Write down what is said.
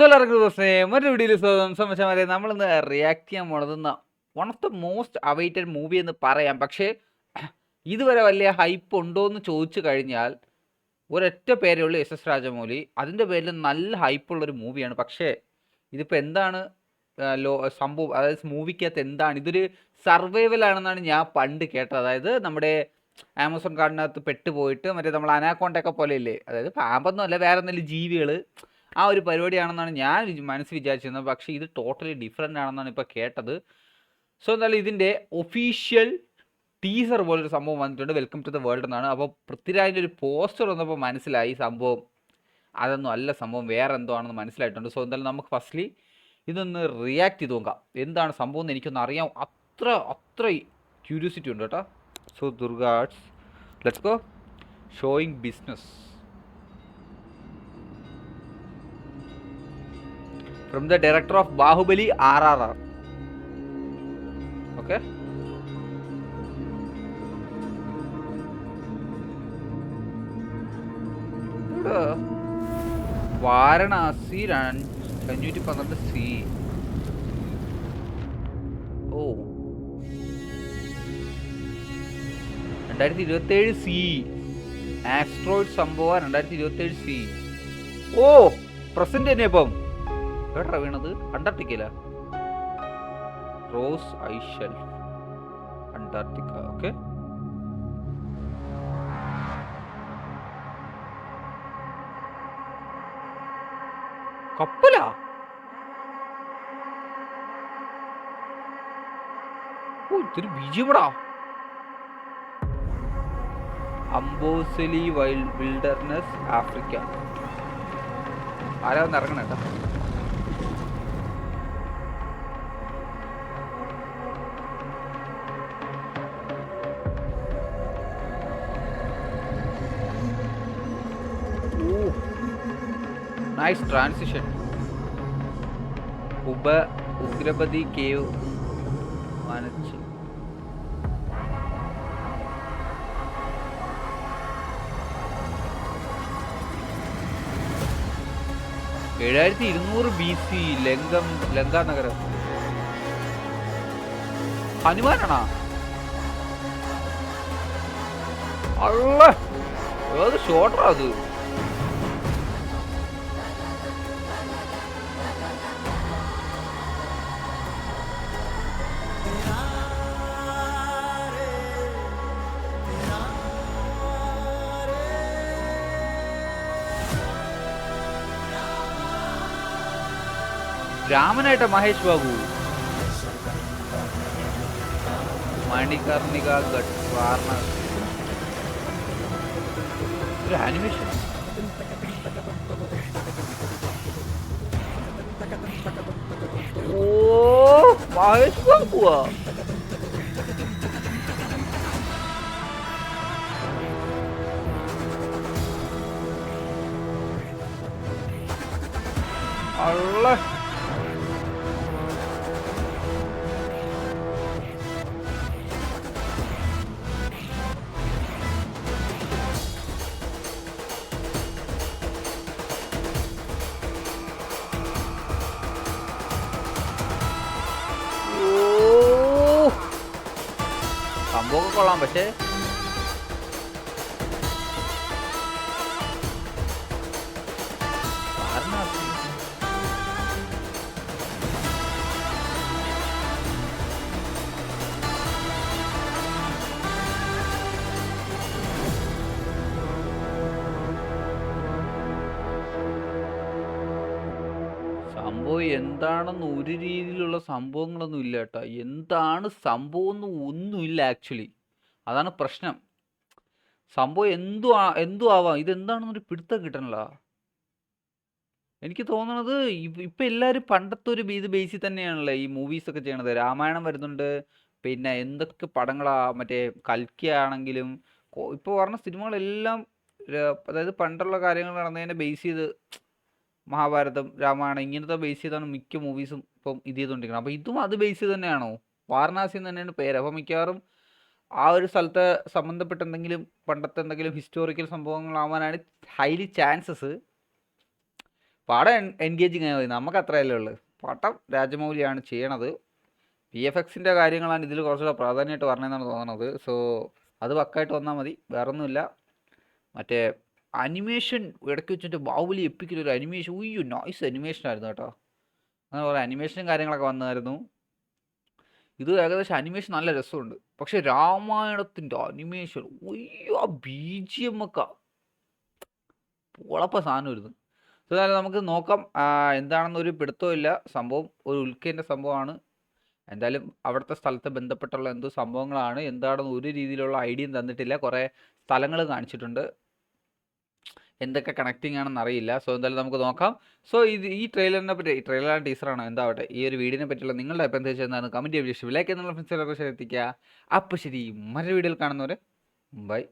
മറ്റൊരു വീഡിയോയിൽ സ്വാഗതം. സംബന്ധിച്ചാൽ നമ്മളിന്ന് റിയാക്ട് ചെയ്യാൻ പോണത് one of the most awaited movie എന്ന് പറയാം. പക്ഷേ ഇതുവരെ വലിയ ഹൈപ്പ് ഉണ്ടോ എന്ന് ചോദിച്ചു കഴിഞ്ഞാൽ ഒരൊറ്റ പേരേ ഉള്ളൂ, എസ് എസ് രാജമൗലി. അതിൻ്റെ പേരിൽ നല്ല ഹൈപ്പുള്ളൊരു മൂവിയാണ്. പക്ഷേ ഇതിപ്പോൾ എന്താണ് സംഭവം, അതായത് മൂവിക്കകത്ത് എന്താണ്, ഇതൊരു സർവൈവൽ ആണെന്നാണ് ഞാൻ പണ്ട് കേട്ടത്. അതായത് നമ്മുടെ ആമസോൺ കാർഡിനകത്ത് പെട്ടുപോയിട്ട് മറ്റേ നമ്മൾ അനാക്കോണ്ടൊക്കെ പോലെയല്ലേ, അതായത് പാമ്പൊന്നും അല്ല, വേറെ എന്തെങ്കിലും ജീവികൾ, ആ ഒരു പരിപാടിയാണെന്നാണ് ഞാൻ മനസ്സ് വിചാരിച്ചിരുന്നത്. പക്ഷേ ഇത് ടോട്ടലി ഡിഫറെൻ്റ് ആണെന്നാണ് ഇപ്പോൾ കേട്ടത്. സോ എന്തായാലും ഇതിൻ്റെ ഒഫീഷ്യൽ ടീസർ പോലൊരു സംഭവം വന്നിട്ടുണ്ട്, വെൽക്കം ടു ദ വേൾഡ് എന്നാണ്. അപ്പോൾ പൃഥ്വിരാജിൻ്റെ ഒരു പോസ്റ്റർ വന്നപ്പോൾ മനസ്സിലായി സംഭവം അതൊന്നും അല്ല, സംഭവം വേറെ എന്തോ ആണെന്ന് മനസ്സിലായിട്ടുണ്ട്. സോ എന്തായാലും നമുക്ക് ഫസ്റ്റ്ലി ഇതൊന്ന് റിയാക്ട് ചെയ്ത് നോക്കാം, എന്താണ് സംഭവം എന്ന് എനിക്കൊന്ന് അറിയാം. അത്ര ക്യൂരിയോസിറ്റി ഉണ്ട് കേട്ടോ. So Durga Arts, let's go. Showing business from the director of Bahubali RRR. Okay. Varanasi 512 C. ഓ, 2027 സി. ആസ്ട്രോയിഡ് സംഭവം 2027 സി. ഓ, പ്രസന്റ് തന്നെ. ഇപ്പം എവിടാ വീണത്? അന്റാർട്ടിക്കയില. Ross Island, Antarctica. ഓക്കെ. കപ്പലാ? ഓ, ഇതൊരു ബീജിയമടാ. Amboseli wilderness, Africa. ആരാ വന്ന് ഇറങ്ങണേട്ടാ? Nice transition. ഉഗ്രപതി കേവ് മനച്ച്. ഏഴായിരത്തി 200 BC ലങ്ക നഗരം. ഹനുമാനാണാ? അള്ള, ഏത് ഷോട്ടാ അത്? രാമനായിട്ട മഹേഷ് ബാബു. മണികർണിക ഗഡ് വാരണാസി. ഒരു ആനിമേഷൻ. ഓ, മഹേഷ് ബാബുവാ? അള്ള, സംഭവമൊക്കെ കൊള്ളാം. പക്ഷേ സംഭവം എന്താണെന്ന് ഒരു രീതിയിലുള്ള സംഭവങ്ങളൊന്നും ഇല്ല കേട്ടോ. എന്താണ് സംഭവം എന്ന് ഒന്നുമില്ല ആക്ച്വലി. അതാണ് പ്രശ്നം. സംഭവം എന്തു ആവാം, ഇതെന്താണെന്നൊരു പിടുത്തം കിട്ടണല്ല. എനിക്ക് തോന്നണത് ഇപ്പം എല്ലാവരും പണ്ടത്തെ ഒരു ഇത് ബേസിൽ തന്നെയാണല്ലോ ഈ മൂവീസൊക്കെ ചെയ്യണത്. രാമായണം വരുന്നുണ്ട്, പിന്നെ എന്തൊക്കെ പടങ്ങളാ, മറ്റേ കൽക്കി ആണെങ്കിലും ഇപ്പോൾ പറഞ്ഞ സിനിമകളെല്ലാം അതായത് പണ്ടുള്ള കാര്യങ്ങൾ നടന്നതിനെ ബേസ് ചെയ്ത്, മഹാഭാരതം, രാമായണം ഇങ്ങനത്തെ ബേസ് ചെയ്താണ് മിക്ക മൂവീസും ഇപ്പം ഇത് ചെയ്തുകൊണ്ടിരിക്കുന്നത്. അപ്പോൾ ഇതും അത് ബേസ് ചെയ്ത് തന്നെയാണോ? വാരണാസി എന്ന് തന്നെയാണ് പേര്. അപ്പോൾ മിക്കവാറും ആ ഒരു സ്ഥലത്തെ സംബന്ധപ്പെട്ട എന്തെങ്കിലും പണ്ടത്തെ എന്തെങ്കിലും ഹിസ്റ്റോറിക്കൽ സംഭവങ്ങളാവാനാണ് ഹൈലി ചാൻസസ്. പടം എൻഗേജിങ് ആയി മതി, നമുക്ക് അത്രയല്ലേ ഉള്ളൂ. പടം രാജമൗലിയാണ് ചെയ്യണത്. VFXന്റെ കാര്യങ്ങളാണ് ഇതിൽ കുറച്ചുകൂടെ പ്രാധാന്യമായിട്ട് പറഞ്ഞതെന്നാണ് തോന്നുന്നത്. സോ അത് പക്കായിട്ട് വന്നാൽ മതി, വേറൊന്നുമില്ല. മറ്റേ അനിമേഷൻ ഇടയ്ക്ക് വെച്ചിട്ട് ബാഹുബലി എപ്പിക്കലൊരു അനിമേഷൻ, ഉയ്യോ നൈസ് അനിമേഷൻ ആയിരുന്നു കേട്ടോ. അങ്ങനെ കുറേ അനിമേഷനും കാര്യങ്ങളൊക്കെ വന്നായിരുന്നു. ഇത് ഏകദേശം അനിമേഷൻ നല്ല രസമുണ്ട്. പക്ഷെ രാമായണത്തിൻ്റെ അനിമേഷൻ ഉയ്യോ, ആ BGM ഒക്കെ പൊളപ്പ സാധനം വരുന്നു. സോ എന്നാലും നമുക്ക് നോക്കാം. എന്താണെന്നൊരു പിടുത്തവും ഇല്ല. സംഭവം ഒരു ഉൽക്കയുടെ സംഭവമാണ്. എന്തായാലും അവിടുത്തെ സ്ഥലത്ത് ബന്ധപ്പെട്ടുള്ള എന്തോ സംഭവങ്ങളാണ്. എന്താണെന്ന് ഒരു രീതിയിലുള്ള ഐഡിയയും തന്നിട്ടില്ല. കുറേ സ്ഥലങ്ങൾ കാണിച്ചിട്ടുണ്ട്, എന്തൊക്കെ കണക്റ്റിംഗ് ആണെന്ന് അറിയില്ല. സോ എന്തായാലും നമുക്ക് നോക്കാം. സോ ഈ ട്രെയിലറിനെ പറ്റി, ട്രെയിലറാണ് ടീച്ചറാണോ എന്താവട്ടെ, ഈ ഒരു വീഡിയോനെ പറ്റിയുള്ള നിങ്ങളുടെ അഭിപ്രായം എന്താ എന്താണ് കമൻറ്റ് ചെയ്യുക. ലൈക്ക് എന്നുള്ള ഫ്രണ്ട്സിലൊക്കെ എത്തിക്കുക. അപ്പോൾ ശരി, മറ്റൊരു വീഡിയോയിൽ കാണുന്നവരെ ബൈ.